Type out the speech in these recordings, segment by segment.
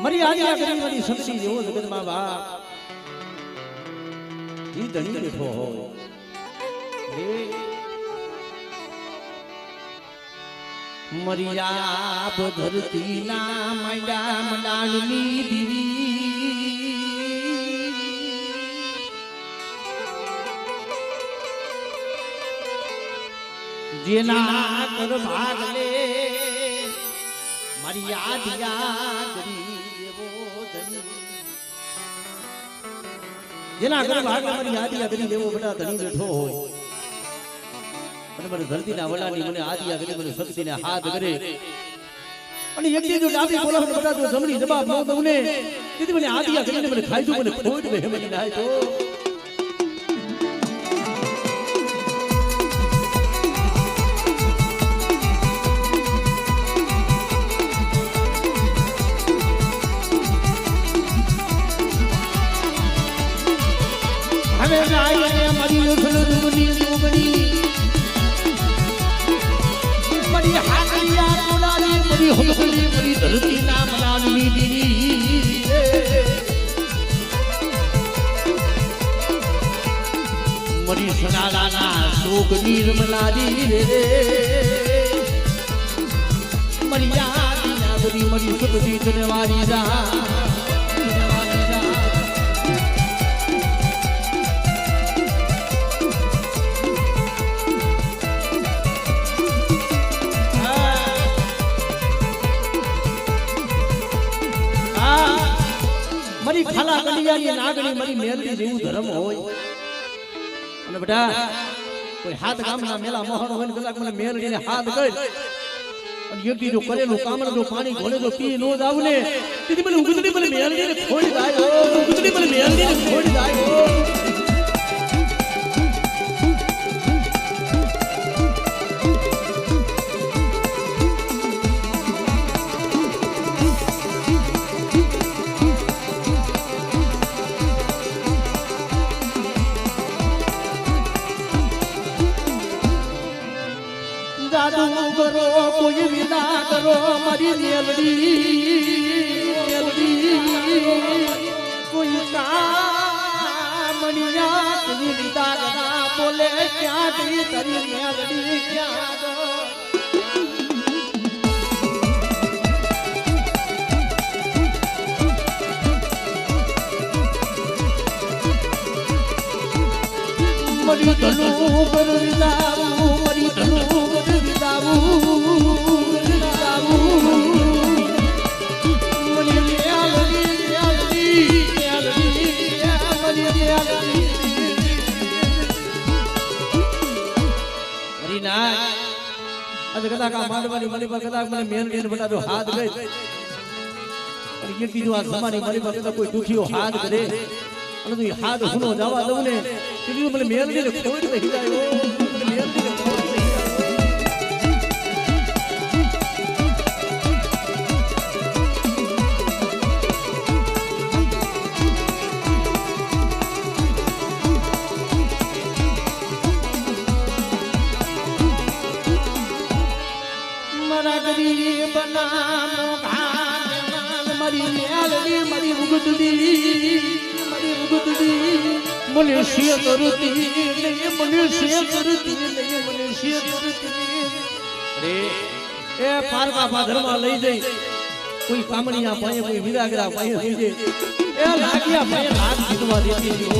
मरी आज्ञा करी मरी शक्ति जेवो जगत मां बाप जी धनी बैठो हो मरिया धरती ना मैडा मडानी दीवी जेना कर भाग ले मरिया दिया जेना कर भाग ले मरिया दिया गरी देवो बड़ा धनी बैठो हो મને ધરતી ના વડાની મને આદિયા કરે મને શક્તિ ને હાથ કરે અને એક દી જો ડાબી બોલાવ ને બધા તો જમણી જવાબ ન દઉં ને તેથી મને આદિયા કરીને મને ખાઈ મને ખોટ બે મને નાય તો હવે નાય મરી ઉઠલો દુની ઉગડી मरी हाकिया बोलाली मरी होली मरी धरती नाम लाली दीदी मरी सनाला ना शोक निर्मला दी रे मरी यादिया बड़ी मरी सुखदी जनवारी रा मरी खाला गलिया ये नागणी मरी मेलदी जेवू धर्म होय અને બેટા કોઈ હાથ ગામના મેલા મોહણ હોય કલાક મને મેલડી ને હાથ ગઈ અને યોગી જો કરેલું કામણ જો પાણી ઘોડે જો પી નો જાવ ને તેથી મને ઉગતડી મને મેલડી ને ખોડી જાય ઉગતડી મને મેલડી ને ખોડી જાય जादू करो कोई विदा करो मरी मेलडी मेलडी कोई कामनिया कोई विदा करा बोले क्या दी तरी मेलडी क्या दो मरी धनु पर विदाऊ मरी धनु कदा मांडवानी मनी पर कदा मैंने मेलडी बता दो हाथ गए और ये की जो आज हमारी मनी पर कदा कोई दुखियो हाथ करे और तो हाथ हुनो जावा दो ने कि मैंने मेलडी ने खोज नहीं जाए वो मेलडी ने खोज नहीं बना मरी मेलडी मरी उगतड़ी मनुष्य करती नहीं मनुष्य करती नहीं मनुष्य करती अरे ए पारका पाधर में लई जाई कोई कामणिया पाए कोई विरागरा पाए लई जाई ए लागिया पाए लाग जीतवा देती हो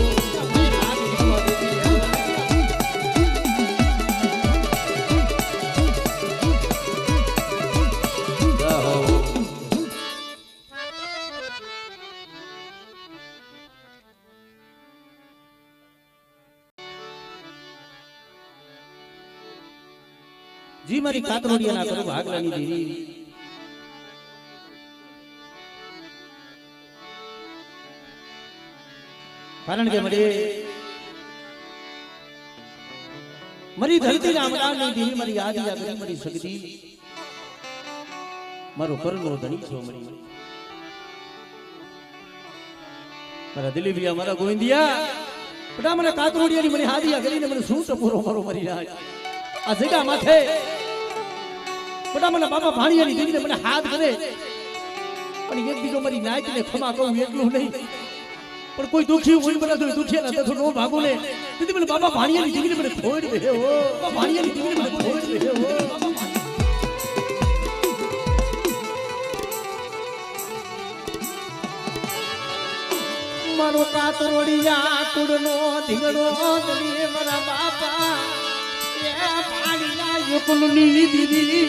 जी मारी कातरोडिया ना करो भागलानी देरी कारण के मरे मरी धरती ना अमरानी देरी मरी आदिया करी मरी शक्ति मारो परनो धनी छो मरी मारा दिलीपिया मारा गोविंदिया बेटा मने कातरोडिया नी मने आदिया करी ने मने सूट पूरो मारो मरी राज आ जगह माथे बड़ा मना बाबा भाणिया नी दीदी ने मने हाथ करे પણ એક બીજો મારી નાયકને ખમા કહું એટલું નહીં પણ કોઈ દુખી હોય બધા તો દુખિયા તો નો ભાગો ને તેથી મને બાબા ભાણિયાની દીકરી મને છોડ દે હો બાબા ભાણિયાની દીકરી મને છોડ દે હો મારો કાતરોડિયા કુડનો ધીંગડો દલી મારા બાપા એ ભાણિયા યુકલની દીદી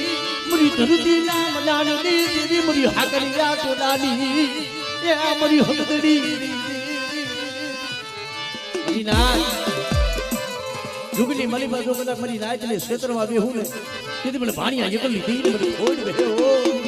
મરી ધરતી ના મનાની દીદી મરી હાકરિયા કોડાની એ મરી હકડી મરી ના જુગલી મલી બાજુ કદાચ મરી નાચને ક્ષેત્રમાં બેહું ને તેથી મને ભાણિયા યુકલની દીદી મને છોડ દે હો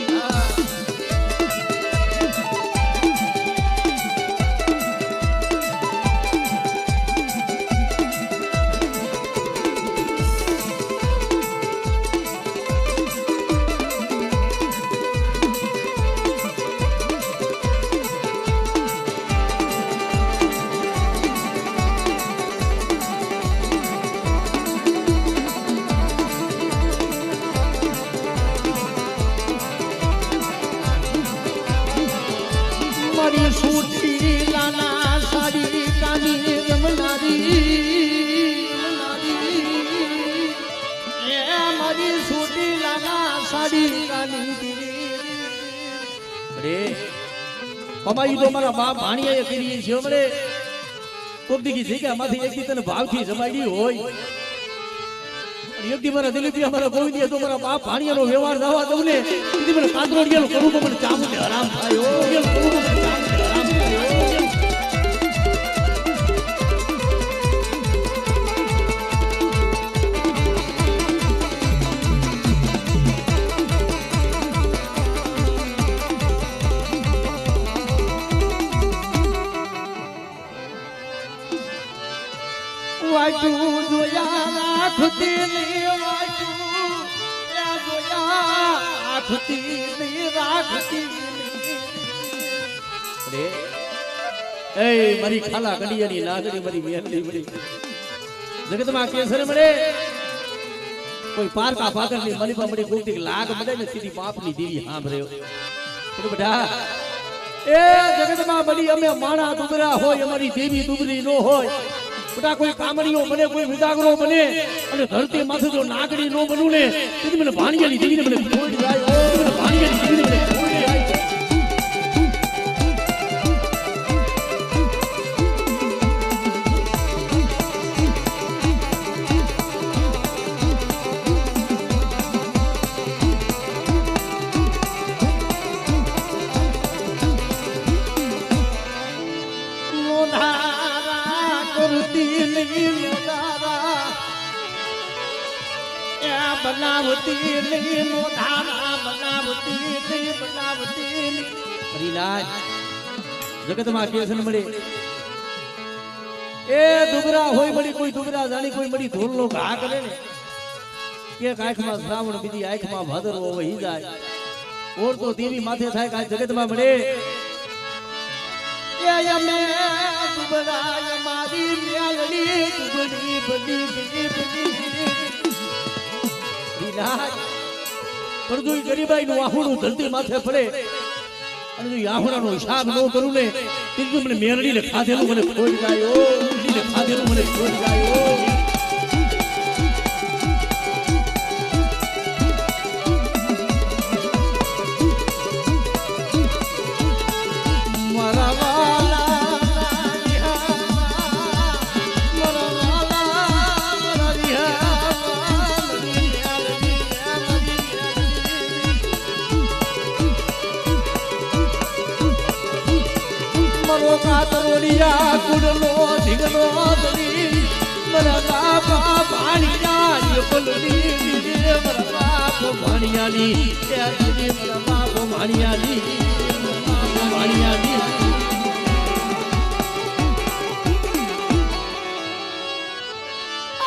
પમાઈ તો મારા બાપ ભાણિયાએ કરી છે મને કોક દીકી જગ્યામાંથી એક દી તને ભાવથી જમાડી હોય એક દી મારા દિલીપી અમારા ગોવિંદીએ તો મારા બાપ ભાણિયાનો વ્યવહાર થવા દઉં ને દીદી મને કાતરોડિયાનું કરું તો મને ચામું ને હરામ થાય હો કરું તો મને ચામું ને હરામ થાય વાટુ જોયા રાખતી ની વાટુ જોયા રાખતી ની રાખતી રે એ મારી ખાલા કડિયાની લાગણી મારી મેલડી મળી જગતમાં કેસર મળે કોઈ પારકા પાકરની મલીપા મળી ગોતી લાગ મળે ને સીધી બાપની દેવી સાંભળ્યો બેટા એ જગતમાં બની અમે માણા દુબરા હોય અમારી દેવી દુબરી નો હોય બેટા કોઈ કામણીઓ બને કોઈ વિદાગરો બને અને ધરતી માથે જો નાગડી નો બનું ને તેથી મને ભાણિયાની દીકરીને મને છોડી જાય ઓ મને ભાણિયાની દીકરીને મને છોડી જાય બનાવતી નહીં નો ધારા બનાવતી નહીં બનાવતી નહીં હરિલાલ જગતમાં કેસન મળે એ દુબરા હોય મળી કોઈ દુબરા જાણી કોઈ મળી ધૂલ નો ઘા કરે ને એક આંખમાં શ્રાવણ બીજી આંખમાં ભાદરવો વહી જાય ઓર તો દેવી માથે થાય કાંઈ જગતમાં મળે એ અમે દુબરા મારી મ્યાલડી દુબડી બડી બડી બડી પણ જો ગરીબાઈ નું આહુડું ધરતી માથે પડે અને જો આહુડાનો હિસાબ ન કરું ને તો મને મેરડીને ખાધેલું મને ખોઈ જાય ઓ ઉડીને ખાધેલું મને ખોઈ જાય ઓ કાતરોડિયા કુડનો ધીંગડો દલી મારા બાપા ભાણિયા યુકલની મારા બાપ ભાણિયાની મારા બાપ ભાણિયાની ભાણિયાની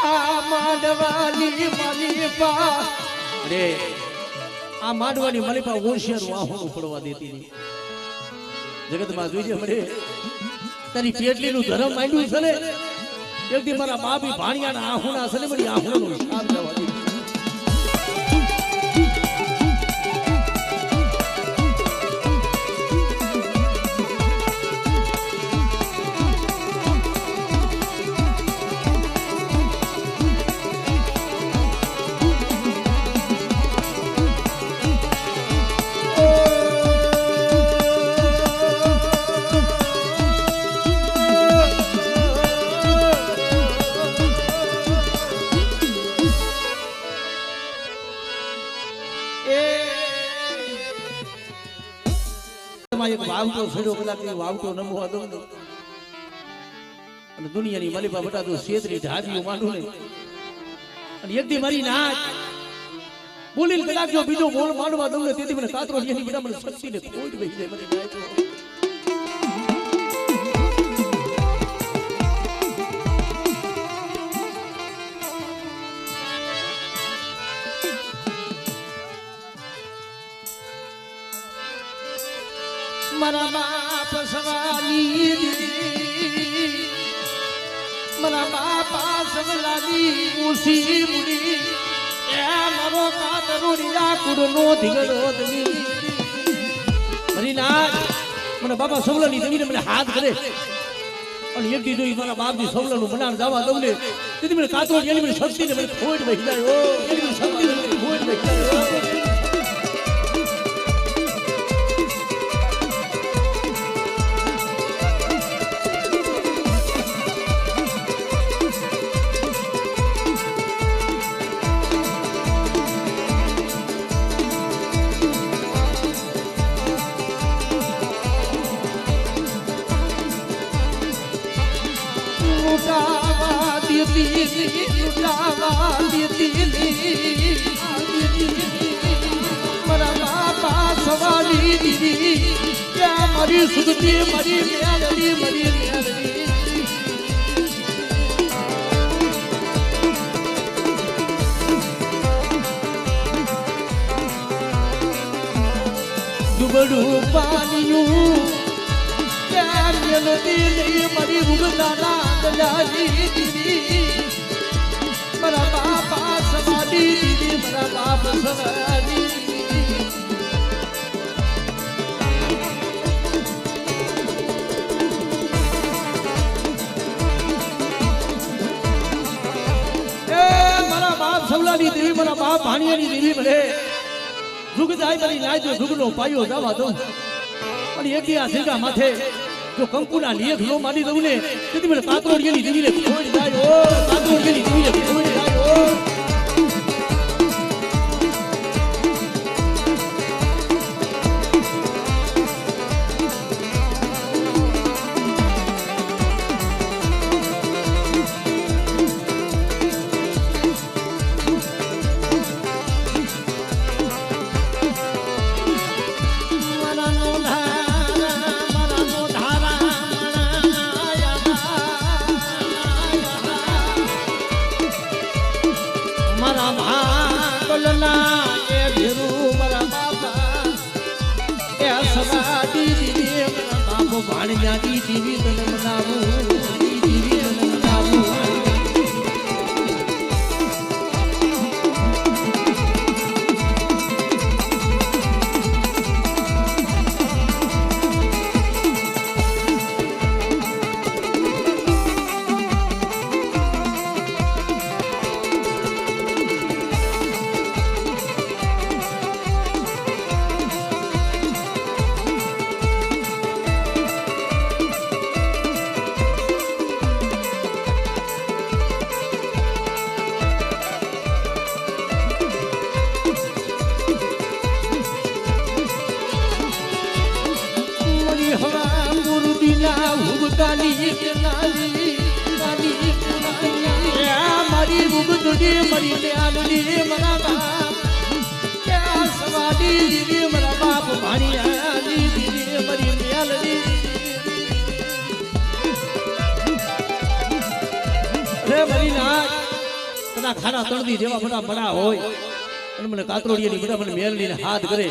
આ માંડવાની મલીપા રે આ માંડવાની મલીપા હોશિયાર વાહું પડવા દેતી નહીં જગતમાં જોઈજે મળે તારી પેટલી નું ધર્મ માંડ્યું છે ને એક દી મારા બાપી ભાણિયાના આહુણા છે ને મારી આહુણાનો હિસાબ જવા દે માં એક વાવટો છેડો કદાચ એ વાવટો નમવા દઉં ને અને દુનિયાની માલિપા બટાતું શેતરી ઢાબીઓ માંડું ને અને એક દી મારી નાચ બોલીને કદાચ જો બીજો બોલ માંડવા દઉં ને તેથી મને કાતરો એની બેટા મને શક્તિ ને ખોટ બેસી જાય મને નાચો મારા બાપ સવારી મારા બાપા સવલાની ઉસી મુડી એ મારો કાતરો રીડા કુડનો ધીગડો દની હરીનાથ મને બાપા સવલાની જમીને મને હાથ કરે અને એક દી જોઈ મારા બાપજી સવલાનું બનાણ જવા દઉં ને તેથી મને કાતરો એની મને શક્તિ ને મને ખોટ બેસી જાય ઓ એની મને શક્તિ ને મને ખોટ બેસી જાય મારા બાપા સવાલી દીદી ત્યાં મારી સુગતી મારી મેળવી મારી મેળવી દુબડું પાણીયું ત્યાં મેળવી લઈ મારી ઉગદાના દલાલી દીદી મારા બાપા સવાલી દીદી મારા બાપ સવાલી સવલાની દેવી મારા બાપ ભાણિયાની દેવી મને જુગ જાય મારી નાય જુગનો પાયો જવા દઉં અને એક આ સિંગા માથે જો કંકુના લેખ નો મારી દઉં ને તેથી મને કાતરોડિયાની દેવીને ખોઈ જાય ઓ કાતરોડિયાની દેવીને ખોઈ જાય ઓ ભાણિયાની દીવી તને મનાવું દીવી તને મનાવું મારી ઉગદડી મારી પ્યાલડી મારા બાપ ક્યાં સવાડી દીદી મારા બાપ ભાણિયાની દીદી મારી પ્યાલડી રે મારી નાચ તના ખાના તળદી જેવા મોટા બડા હોય અને મને કાતરોડિયાની બધા મને મેલડીને હાથ કરે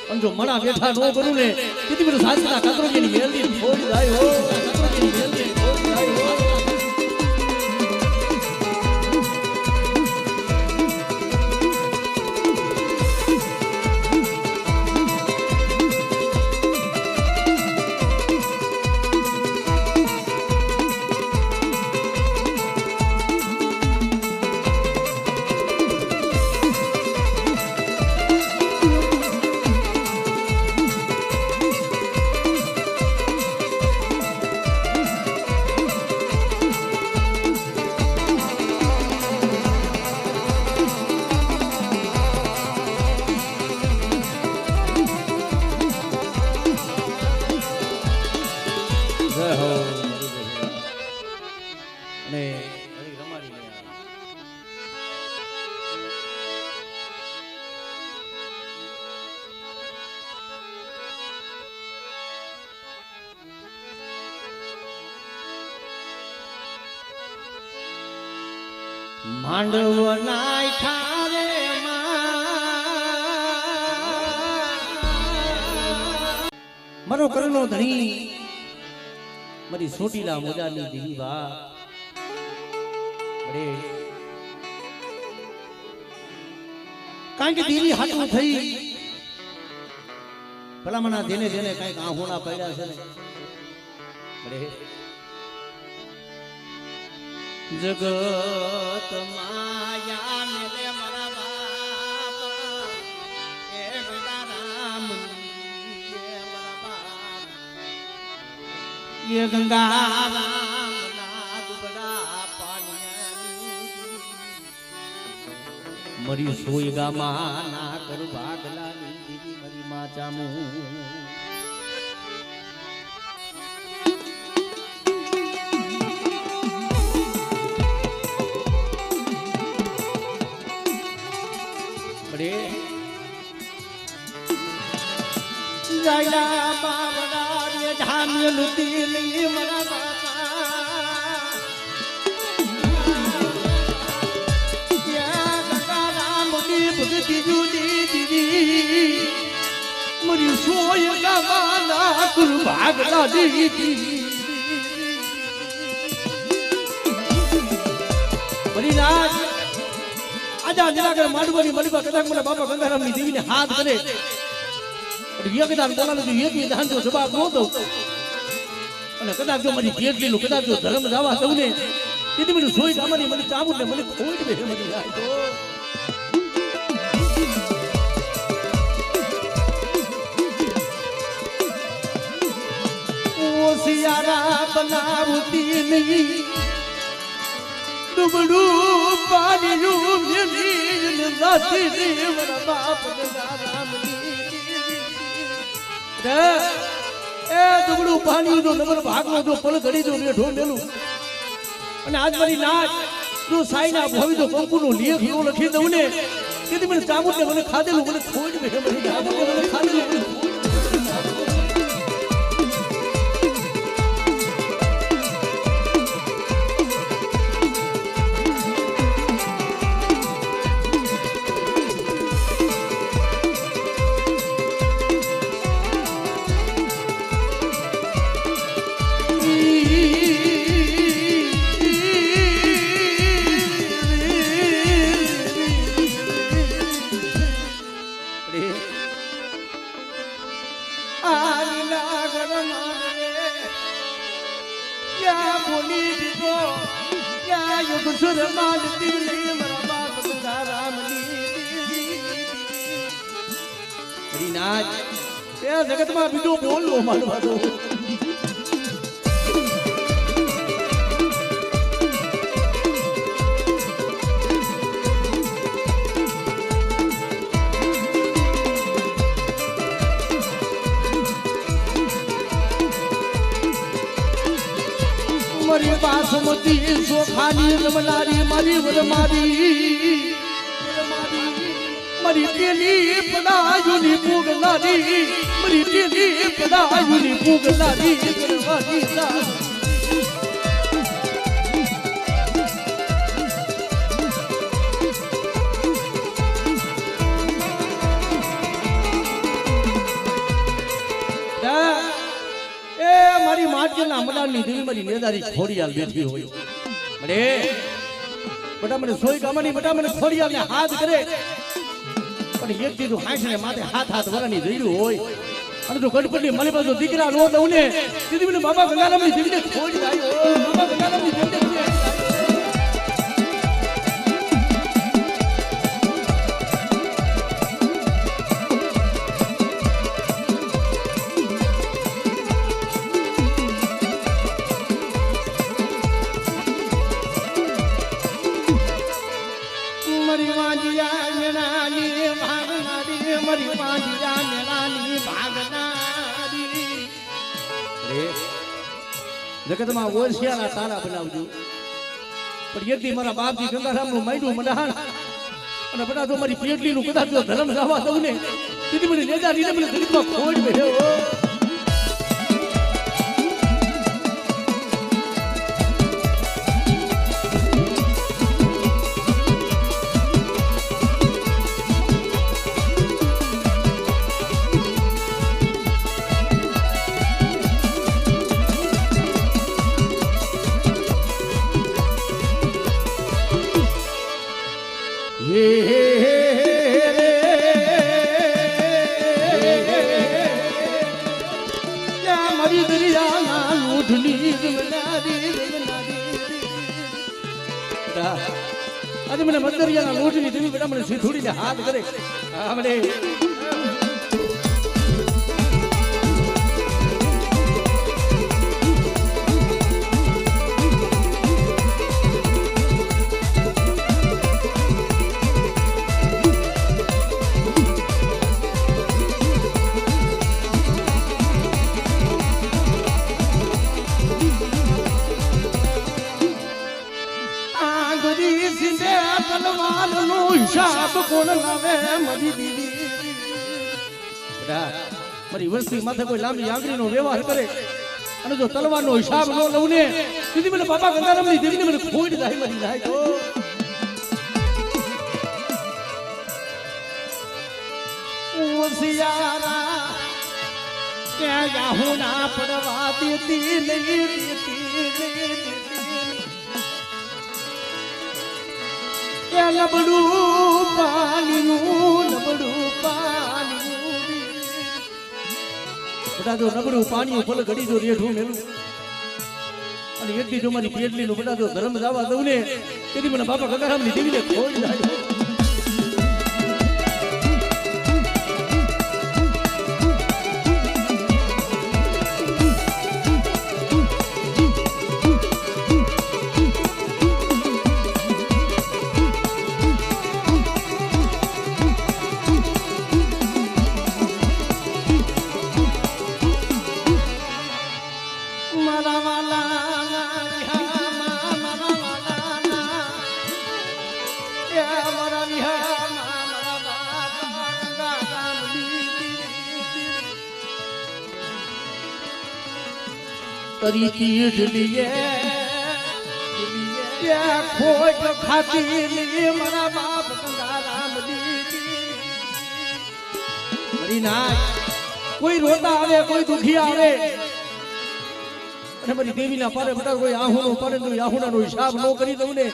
અને જો મણા બેઠા ન કરું ને તેથી મને સાસના કાતરોડિયાની મેલડી છોડી જાય હો કાતરોડિયાની મેલડી છોડી જાય હો માંડવ નાય ઠારે મારો કરનો ધણી મારી સોટીલા મોજાની દીવી વા અરે કારણ કે દીવી હાટું થઈ ભલામણા જેને જેને કઈક આહોણા પડ્યા છે ને અરે જગત માયા મેલે મારા બાપા એ ગંગારામ ये गंगाराम ना दुबड़ा पानी मरी सोई गामा ना कर भागला नी मरी माँ चामू बड़े जायला बाबड़ा धाम्य लुटी नहीं मरा बापा क्या गंगाराम की भक्ति जुदी दीदी मरी सोय का माना कुल भागला दीदी मरी नाच आजा जलाकर माडवरी मलिबा कदाक मला बाबा गंगाराम ની દેવીને હાથ કરે યજ્ઞદાન બોલાવે તો યજ્ઞ દાન જો જવાબ ન દઉં અને કદાચ જો મારી જેટલીનું કદાચ જો ધર્મ જવા દઉં ને તેથી મને સોઈ ગામની મને ચામું ને મને ખોટ બે મને જાય તો ઓસિયારા બનાવતી નહીં દુબડું પાણીનું મેલી નથી દેવના બાપ ગંગારામની એ દુબળું પાણી જો નગર ભાગનો જો પલ ઘડી જો બેઠો મેલું અને આજ મારી નાચ જો સાઈના ભવી તો કંકુનો લેખ નો લખી દઉં ને તેથી મને ચામુંડ ને મને ખાધેલું મને ખોટ બે મને ચામુંડ ને મને ખાધેલું જગતમાં બીજો બોલવો માનવા દો મારી બાસમતી સોખાની રમનારી મારી વરમારી મારી પેલી પડાયુની પૂગનારી મારી પેલી પડાયુની પૂગનારી કરવાની મારી માટના અમદાની દેવી મારી નેદારી ખોડિયાલ બેઠી હોય અરે બટા મને સોઈ ગામની બટા મને ખોડિયાલ ને હાથ કરે પણ એક દીધું હાંસને માથે હાથ વરાની જઈડું હોય અને જો ગણપતિ મારી પાસે દીકરા નો દઉં ને દીદી મને બાબા ગંગારામની દેવીને ખોડી આવ્યો બાબા ગંગારામની દેવીને જગતમાં ઓરસિયાના તારા બનાવજો પણ યદી મારા બાપજી ગંગારામનું માંડ્યું મડાણ અને બધા તો મારી પેટલીનું કદાચ જો ધર્મ જવા દઉં ને તેથી મને નેજારીને મને ગરીબમાં ખોટ બેઠો મારી દરિયાના લૂંટની આજે મને મદરિયાના લૂંટની દેવી બેટા મને સીધુડીને હાથ કરે મને હિસાબ કોણ લાવે મારી દીદી મારી વસ્તી માથે કોઈ લાંબી આંગળીનો વ્યવહાર કરે અને જો તલવારનો હિસાબ ન લઉં ને દીદી મને બાપા ગંગારામની દેવીને મને ખોઈ જાય મારી જાય તો ઓસિયારા ત્યાં જાહું ના પડવા દેતી નહીં નબળું પાણીનું બધા જો નબળું પાણી ફલ ઘડી જો રેઠું મેલું અને એકથી જો મારી પેટલી નું બધા જો ધર્મ જવા દઉં ને તેથી મને બાપા ગંગારામની દેવીને ખોઈ જાય तरी पीठ लिए खोट खाती लिए मारा बाप गंगाराम दी ना कोई रोता आवे कोई दुखी आवे અને મારી દેવીના પારે બધા કોઈ આહુનો પારે તો આહુનાનો હિસાબ ન કરી દઉં ને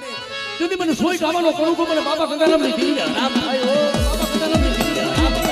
તેથી મને સોય કામનો કરું કો મને બાપા ગંગારામની દેવીને રામ થાય બાપા ગંગારામની દેવીને રામ થાય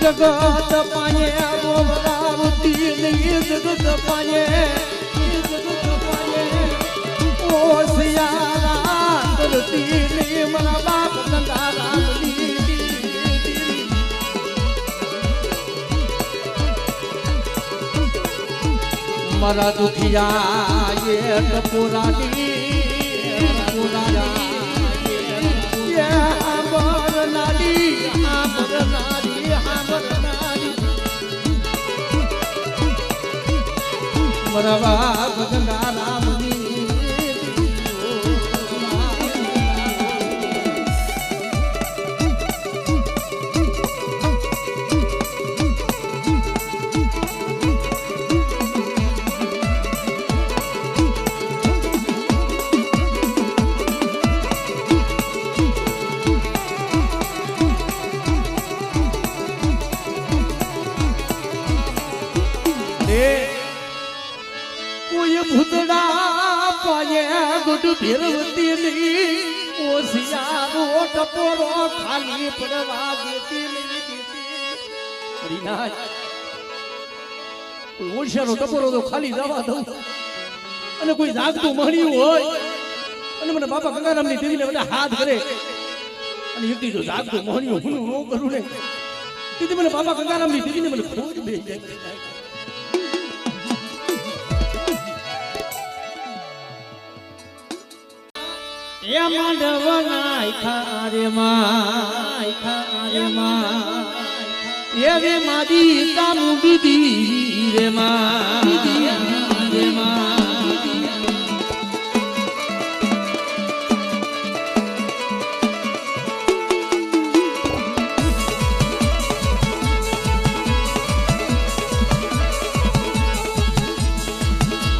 जगत पाए बोमरावती नहीं जगत पाए ओ सियारा धरती नहीं मरा बाप गंगाराम मरा दुखिया ये टपोरानी ये आंबर नाली मरा बाप गंगारामनी भूतड़ा पाए गुड भीरवती नहीं ओसियारो टपोरो खाली पड़वा देती नहीं ओसियारो टपोरो तो खाली जवा दઉં અને કોઈ જાગતું મળ્યું હોય અને મને બાપા ગંગારામની દેવીને બધા હાથ કરે અને એકટી જો જાગતો મોહણીઓ હું નો કરું ને તેથી મને બાપા ગંગારામની દેવીને મને ખોજ બે જાય એ માંડવ નાખ્યા રે માં એવી મારી કામ દીધી રે માં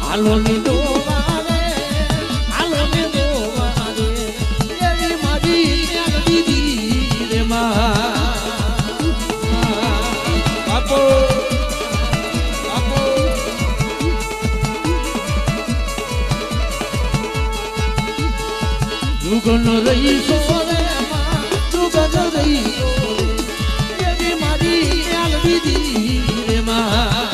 હાલો ની દોવા રે હાલો ની દોવા રે એવી મારી કામ દીધી રે માં બાપો બાપો જુગન રહીશો રે માં જુગન રહીશો એવી મારી કામ દીધી રે માં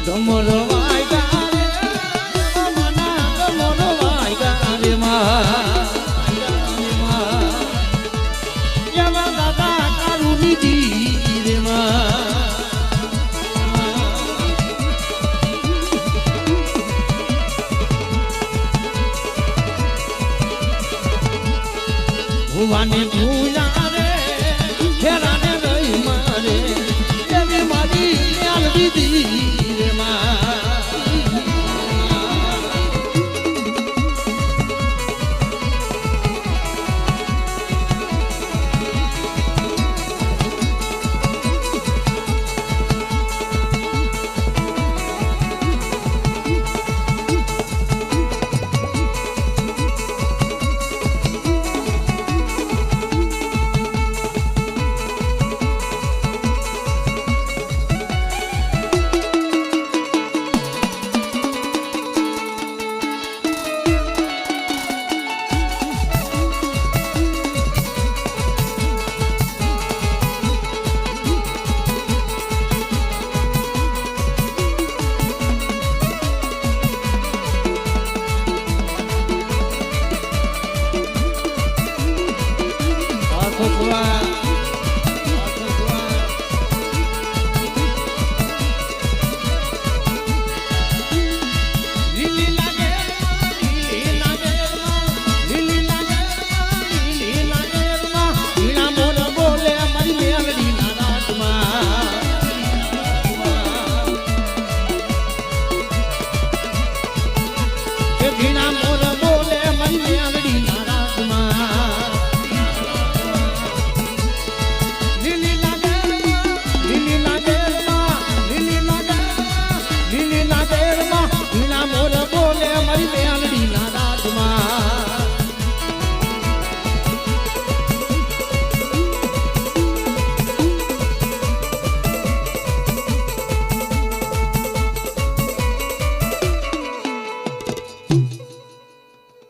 ગમરો વાયગા રે મના ગમરો વાયગા રે માં યવા દાદા કારુની દી રે ભુવાને ભૂલા રે ખેરાને રહી મારે એવી મારી ન્યાલ દીદી ભગવાન